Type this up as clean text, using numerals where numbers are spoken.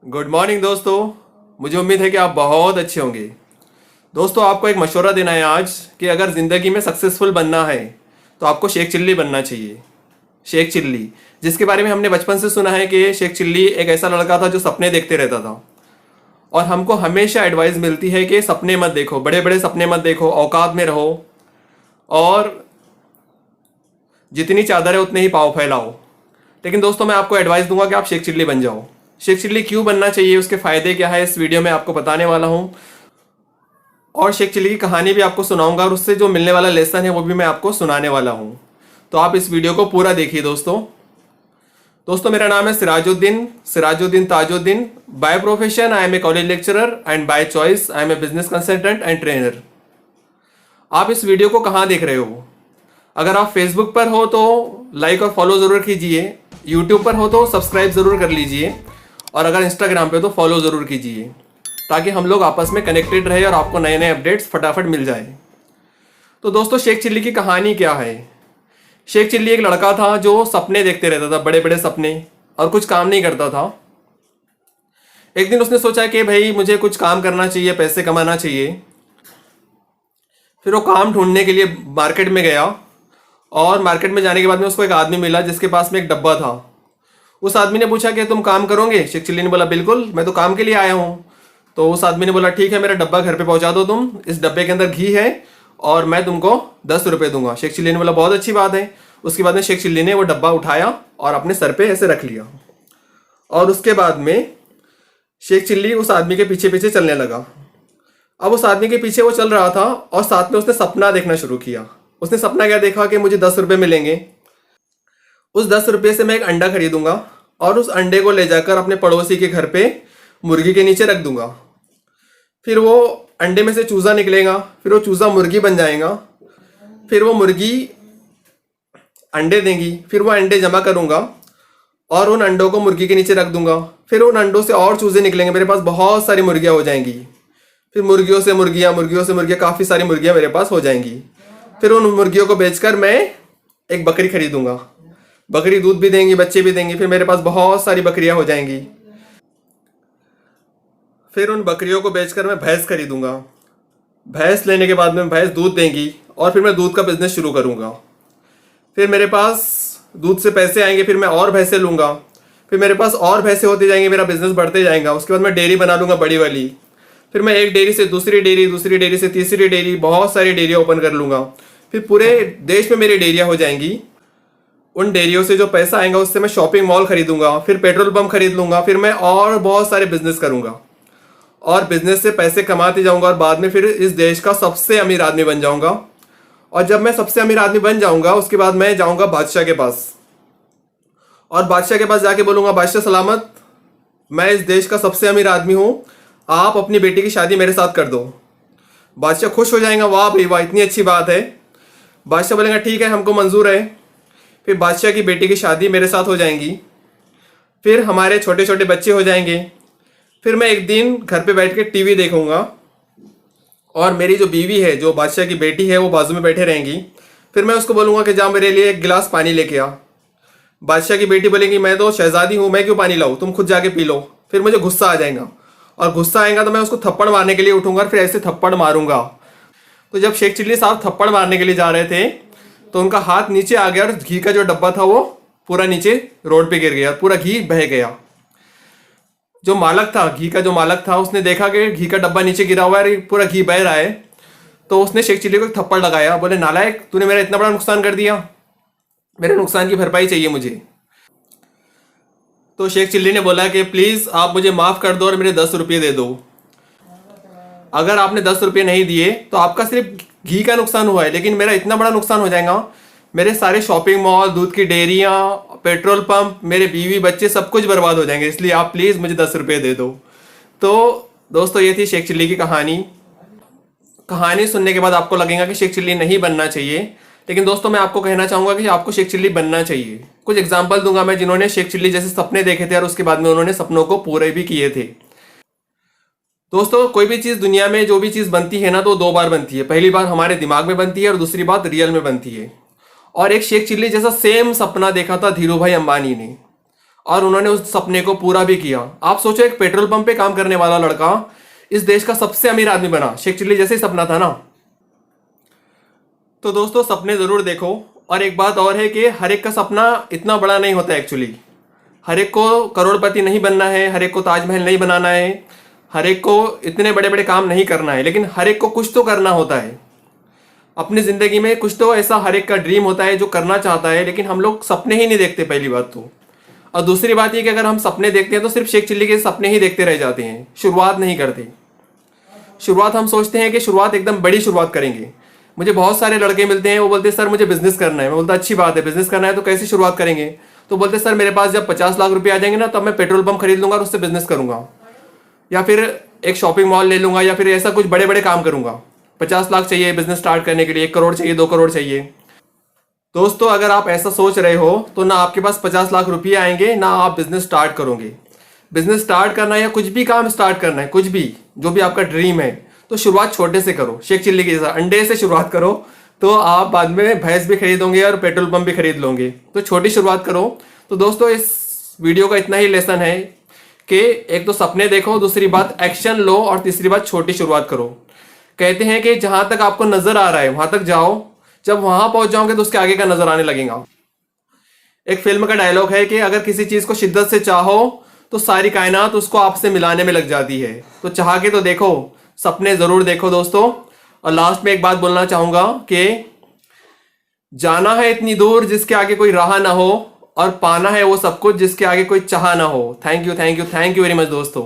Good morning दोस्तों। मुझे उम्मीद है कि आप बहुत अच्छे होंगे। दोस्तों, आपको एक मशवरा देना है आज कि अगर ज़िंदगी में सक्सेसफुल बनना है तो आपको शेख चिल्ली बनना चाहिए। शेख चिल्ली, जिसके बारे में हमने बचपन से सुना है कि शेख चिल्ली एक ऐसा लड़का था जो सपने देखते रहता था। और हमको हमेशा एडवाइस मिलती है कि सपने मत देखो, बड़े बड़े सपने मत देखो, औकात में रहो और जितनी चादर है उतने ही पाँव फैलाओ। लेकिन दोस्तों, मैं आपको एडवाइस दूंगा कि आप शेख चिल्ली बन जाओ। शेख चिल्ली क्यों बनना चाहिए, उसके फ़ायदे क्या है, इस वीडियो में आपको बताने वाला हूँ। और शेख चिल्ली की कहानी भी आपको सुनाऊंगा और उससे जो मिलने वाला लेसन है वो भी मैं आपको सुनाने वाला हूँ। तो आप इस वीडियो को पूरा देखिए दोस्तों। दोस्तों, मेरा नाम है Sirajuddin Sirajuddin Tajuddin. By profession I am a college lecturer and by choice I am a business consultant and trainer. आप इस वीडियो को कहाँ देख रहे हो? अगर आप फेसबुक पर हो तो लाइक और फॉलो ज़रूर कीजिए, यूट्यूब पर हो तो सब्सक्राइब ज़रूर कर लीजिए, और अगर इंस्टाग्राम पे तो फॉलो ज़रूर कीजिए, ताकि हम लोग आपस में कनेक्टेड रहे और आपको नए नए अपडेट्स फटाफट मिल जाए। तो दोस्तों, शेख चिल्ली की कहानी क्या है? शेख चिल्ली एक लड़का था जो सपने देखते रहता था, बड़े बड़े सपने, और कुछ काम नहीं करता था। एक दिन उसने सोचा कि भाई मुझे कुछ काम करना चाहिए, पैसे कमाना चाहिए। फिर वो काम ढूंढने के लिए मार्केट में गया, और मार्केट में जाने के बाद में उसको एक आदमी मिला जिसके पास में एक डब्बा था। उस आदमी ने पूछा कि तुम काम करोगे? शेख चिल्ली ने बोला बिल्कुल, मैं तो काम के लिए आया हूँ। तो उस आदमी ने बोला ठीक है, मेरा डब्बा घर पे पहुंचा दो तुम, इस डब्बे के अंदर घी है और मैं तुमको 10 रुपये दूंगा। शेख चिल्ली ने बोला बहुत अच्छी बात है। उसके बाद में शेख चिल्ली ने वो डब्बा उठाया और अपने सर पे ऐसे रख लिया, और उसके बाद में शेख चिल्ली उस आदमी के पीछे पीछे चलने लगा। अब उस आदमी के पीछे वो चल रहा था और साथ में उसने सपना देखना शुरू किया। उसने सपना क्या देखा कि मुझे 10 रुपये मिलेंगे, उस 10 रुपये से मैं एक अंडा खरीदूंगा और उस अंडे को ले जाकर अपने पड़ोसी के घर पे मुर्गी के नीचे रख दूंगा। फिर वो अंडे में से चूज़ा निकलेगा, फिर वो चूज़ा मुर्गी बन जाएगा, फिर वो मुर्गी अंडे देंगी, फिर वो अंडे जमा करूंगा और उन अंडों को मुर्गी के नीचे रख दूंगा। फिर उन अंडों से और चूज़े निकलेंगे, मेरे पास बहुत सारी मुर्गियाँ हो जाएंगी। फिर मुर्गियों से मुर्गियाँ, मुर्गियों से मुर्गियाँ, काफ़ी सारी मुर्गियाँ मेरे पास हो जाएंगी। फिर उन मुर्गियों को बेचकर मैं एक बकरी खरीदूंगा, बकरी दूध भी देंगी, बच्चे भी देंगी, फिर मेरे पास बहुत सारी बकरियां हो जाएंगी। फिर उन बकरियों को बेचकर मैं भैंस खरीदूंगा, भैंस लेने के बाद में भैंस दूध देंगी और फिर मैं दूध का बिजनेस शुरू करूंगा। फिर मेरे पास दूध से पैसे आएंगे, फिर मैं और भैंसे लूंगा, फिर मेरे पास और भैंसे होते जाएंगे, मेरा बिजनेस बढ़ते जाएगा। उसके बाद मैं डेयरी बना लूंगा बड़ी वाली, फिर मैं एक डेयरी से दूसरी डेयरी, दूसरी डेयरी से तीसरी डेयरी, बहुत सारी डेयरियाँ ओपन कर लूंगा। फिर पूरे देश में मेरी डेयरियाँ हो जाएंगी। उन डेयरियों से जो पैसा आएगा उससे मैं शॉपिंग मॉल खरीदूंगा, फिर पेट्रोल पंप खरीद लूंगा, फिर मैं और बहुत सारे बिजनेस करूंगा और बिजनेस से पैसे कमाते जाऊंगा और बाद में फिर इस देश का सबसे अमीर आदमी बन जाऊंगा। और जब मैं सबसे अमीर आदमी बन जाऊंगा उसके बाद मैं जाऊंगा बादशाह के पास, और बादशाह के पास जाके बोलूंगा बादशाह सलामत, मैं इस देश का सबसे अमीर आदमी हूँ, आप अपनी बेटी की शादी मेरे साथ कर दो। बादशाह खुश हो जाएगा, वाह भाई वाह, इतनी अच्छी बात है। बादशाह बोलेगा ठीक है, हमको मंजूर है। फिर बादशाह की बेटी की शादी मेरे साथ हो जाएंगी, फिर हमारे छोटे छोटे बच्चे हो जाएंगे। फिर मैं एक दिन घर पे बैठ के टीवी देखूंगा और मेरी जो बीवी है, जो बादशाह की बेटी है, वो बाजू में बैठे रहेंगी। फिर मैं उसको बोलूँगा कि जा मेरे लिए एक गिलास पानी लेके आ। बादशाह की बेटी बोलेगी मैं तो शहजादी हूँ, मैं क्यों पानी लाऊँ, तुम खुद जाके पी लो। फिर मुझे गुस्सा आ जाएगा, और गुस्सा आएगा तो मैं उसको थप्पड़ मारने के लिए उठूंगा और फिर ऐसे थप्पड़ मारूंगा। तो जब शेख चिल्ली साहब थप्पड़ मारने के लिए जा रहे थे तो उनका हाथ नीचे आ गया और घी का जो डब्बा था वो पूरा नीचे रोड पे गिर गया, पूरा घी बह गया। जो मालक था, घी का जो मालक था, उसने देखा कि घी का डब्बा नीचे गिरा हुआ है, पूरा घी बह रहा है। तो उसने शेख चिल्ली को एक थप्पड़ लगाया, बोले नालायक, तूने मेरा इतना बड़ा नुकसान कर दिया, मेरे नुकसान की भरपाई चाहिए मुझे। तो शेख चिल्ली ने बोला कि प्लीज़ आप मुझे माफ़ कर दो और मेरे 10 रुपये दे दो। अगर आपने 10 रुपये नहीं दिए तो आपका सिर्फ घी का नुकसान हुआ है, लेकिन मेरा इतना बड़ा नुकसान हो जाएगा, मेरे सारे शॉपिंग मॉल, दूध की डेयरियाँ, पेट्रोल पंप, मेरे बीवी बच्चे सब कुछ बर्बाद हो जाएंगे, इसलिए आप प्लीज़ मुझे 10 रुपये दे दो। तो दोस्तों, ये थी शेख चिल्ली की कहानी। कहानी सुनने के बाद आपको लगेगा कि शेख चिल्ली नहीं बनना चाहिए, लेकिन दोस्तों मैं आपको कहना चाहूँगा कि आपको शेख चिल्ली बनना चाहिए। कुछ एग्जाम्पल दूंगा मैं जिन्होंने शेख चिल्ली जैसे सपने देखे थे और उसके बाद में उन्होंने सपनों को पूरे भी किए थे। दोस्तों, कोई भी चीज़ दुनिया में, जो भी चीज़ बनती है ना, तो दो बार बनती है। पहली बार हमारे दिमाग में बनती है और दूसरी बात रियल में बनती है। और एक शेख चिल्ली जैसा सेम सपना देखा था धीरू भाई अंबानी ने, और उन्होंने उस सपने को पूरा भी किया। आप सोचो, एक पेट्रोल पंप पे काम करने वाला लड़का इस देश का सबसे अमीर आदमी बना। शेख चिल्ली जैसे ही सपना था ना। तो दोस्तों, सपने जरूर देखो। और एक बात और है कि हर एक का सपना इतना बड़ा नहीं होता एक्चुअली। हर एक को करोड़पति नहीं बनना है, हर एक को ताजमहल नहीं बनाना है, हर एक को इतने बड़े बड़े काम नहीं करना है, लेकिन हर एक को कुछ तो करना होता है अपनी जिंदगी में। कुछ तो ऐसा हर एक का ड्रीम होता है जो करना चाहता है, लेकिन हम लोग सपने ही नहीं देखते, पहली बात तो। और दूसरी बात ये कि अगर हम सपने देखते हैं तो सिर्फ शेख चिल्ली के सपने ही देखते रह जाते हैं, शुरुआत नहीं करते। शुरुआत हम सोचते हैं कि शुरुआत एकदम बड़ी शुरुआत करेंगे। मुझे बहुत सारे लड़के मिलते हैं, वो बोलते हैं सर मुझे बिजनेस करना है। मैं बोलता अच्छी बात है, बिजनेस करना है तो कैसे शुरुआत करेंगे? तो बोलते सर मेरे पास जब 50 लाख रुपए आ जाएंगे ना, तब मैं पेट्रोल पंप खरीद लूंगा और उससे बिजनेस करूंगा, या फिर एक शॉपिंग मॉल ले लूंगा, या फिर ऐसा कुछ बड़े बड़े काम करूंगा। 50 लाख चाहिए बिजनेस स्टार्ट करने के लिए, 1 करोड़ चाहिए, 2 करोड़ चाहिए। दोस्तों, अगर आप ऐसा सोच रहे हो तो ना आपके पास 50 लाख रुपये आएंगे, ना आप बिजनेस स्टार्ट करोगे। बिजनेस स्टार्ट करना है या कुछ भी काम स्टार्ट करना है, कुछ भी जो भी आपका ड्रीम है, तो शुरुआत छोटे से करो। शेख चिल्ली के जैसा अंडे से शुरुआत करो, तो आप बाद में भैंस भी खरीदोगे और पेट्रोल पंप भी खरीद लोगे। तो छोटी शुरुआत करो। तो दोस्तों, इस वीडियो का इतना ही लेसन है कि एक तो सपने देखो, दूसरी बात एक्शन लो, और तीसरी बात छोटी शुरुआत करो। कहते हैं कि जहां तक आपको नजर आ रहा है वहां तक जाओ, जब वहां पहुंच जाओगे तो उसके आगे का नजर आने लगेगा। एक फिल्म का डायलॉग है कि अगर किसी चीज को शिद्दत से चाहो तो सारी कायनात उसको आपसे मिलाने में लग जाती है। तो चाह के तो देखो, सपने जरूर देखो दोस्तों। और लास्ट में एक बात बोलना चाहूंगा कि जाना है इतनी दूर जिसके आगे कोई राह ना हो, और पाना है वो सब कुछ जिसके आगे कोई चाह ना हो। Thank you, thank you, thank you very much दोस्तों।